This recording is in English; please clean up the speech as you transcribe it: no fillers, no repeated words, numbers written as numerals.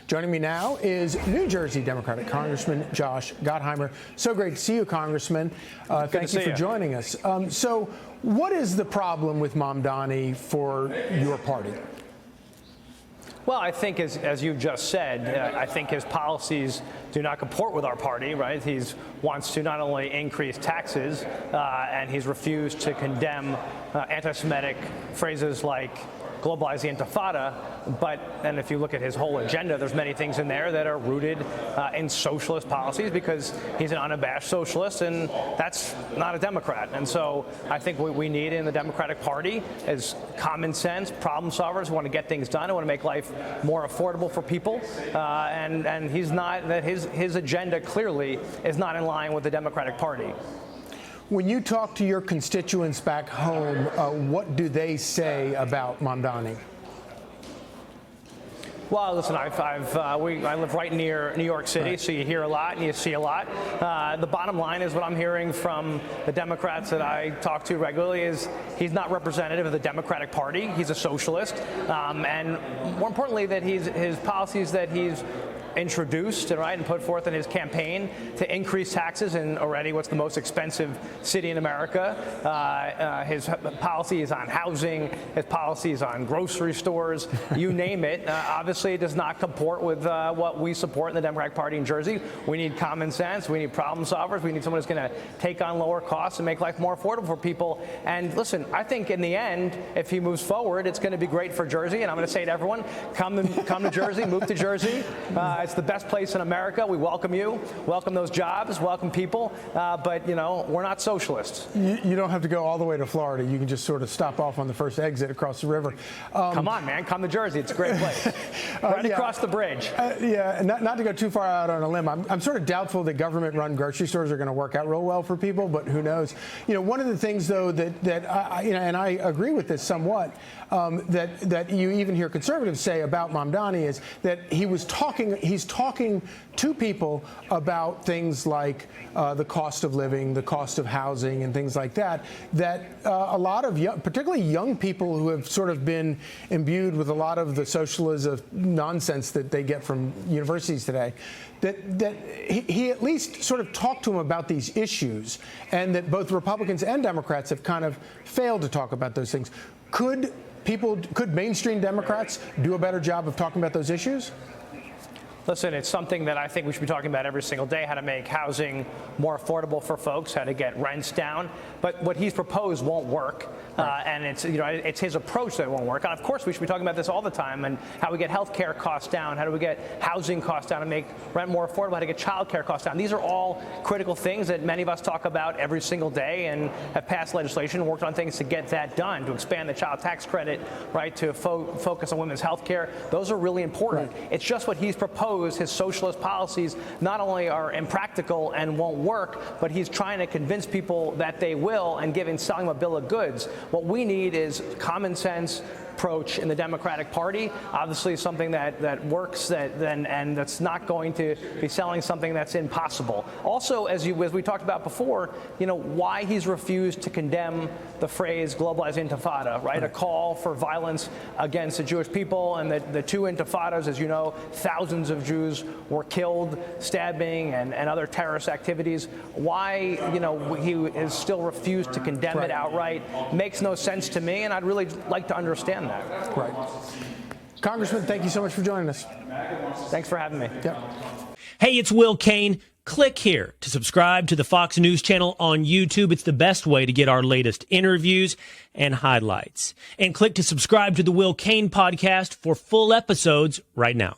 Joining me now is New Jersey Democratic Congressman Josh Gottheimer. So great to see you, Congressman. Thank you for joining us. So what is the problem with Mamdani for your party? Well, I think, as you just said, I think his policies do not comport with our party, right? He wants to not only increase taxes, and he's refused to condemn anti-Semitic phrases like globalizing intifada, and if you look at his whole agenda, there's many things in there that are rooted in socialist policies because he's an unabashed socialist, and that's not a Democrat. And so I think what we need in the Democratic Party is common sense, problem solvers who want to get things done, who want to make life more affordable for people, and he's not, that his agenda clearly is not in line with the Democratic Party. When you talk to your constituents back home, what do they say about Mamdani? Well, listen, I live right near New York City, so you hear a lot and you see a lot. The bottom line is what I'm hearing from the Democrats that I talk to regularly is he's not representative of the Democratic Party. He's a socialist, and more importantly, that his policies that he's introduced and put forth in his campaign to increase taxes in already what's the most expensive city in America. His policies on housing, his policies on grocery stores, you name it. Obviously, it does not comport with what we support in the Democratic Party in Jersey. We need common sense. We need problem solvers. We need someone who's going to take on lower costs and make life more affordable for people. And listen, I think in the end, if he moves forward, it's going to be great for Jersey. And I'm going to say to everyone, come to Jersey, move to Jersey. It's the best place in America. We welcome you, welcome those jobs, welcome people. But, you know, we're not socialists. You don't have to go all the way to Florida. You can just sort of stop off on the first exit across the river. Come on, man. Come to Jersey. It's a great place. Right across the bridge. Not to go too far out on a limb. I'm sort of doubtful that government-run grocery stores are going to work out real well for people, but who knows? You know, one of the things, though, that and I agree with this somewhat, that you even hear conservatives say about Mamdani is that he's talking to people about things like the cost of living, the cost of housing, and things like that, that a lot of particularly young people who have sort of been imbued with a lot of the socialism nonsense that they get from universities today, that he at least sort of talked to them about these issues, and that both Republicans and Democrats have kind of failed to talk about those things. Could mainstream Democrats do a better job of talking about those issues? Listen, it's something that I think we should be talking about every single day, how to make housing more affordable for folks, how to get rents down. But what he's proposed won't work. And it's his approach that won't work. And of course, we should be talking about this all the time, and how we get health care costs down, how do we get housing costs down and make rent more affordable, how to get child care costs down. These are all critical things that many of us talk about every single day and have passed legislation and worked on things to get that done, to expand the child tax credit, right, to focus on women's health care. Those are really important. Right. It's just what he's proposed. His socialist policies not only are impractical and won't work, but he's trying to convince people that they will and selling them a bill of goods. What we need is common sense approach in the Democratic Party, obviously something that works, and that's not going to be selling something that's impossible. Also, as we talked about before, you know, why he's refused to condemn the phrase globalized intifada, right? A call for violence against the Jewish people, and the two intifadas, as you know, thousands of Jews were killed, stabbing and other terrorist activities. Why, you know, he has still refused to condemn it outright makes no sense to me, and I'd really like to understand that. Right. Congressman, thank you so much for joining us. Thanks for having me. Yep. Hey, it's Will Cain. Click here to subscribe to the Fox News channel on YouTube. It's the best way to get our latest interviews and highlights. And click to subscribe to the Will Cain podcast for full episodes right now.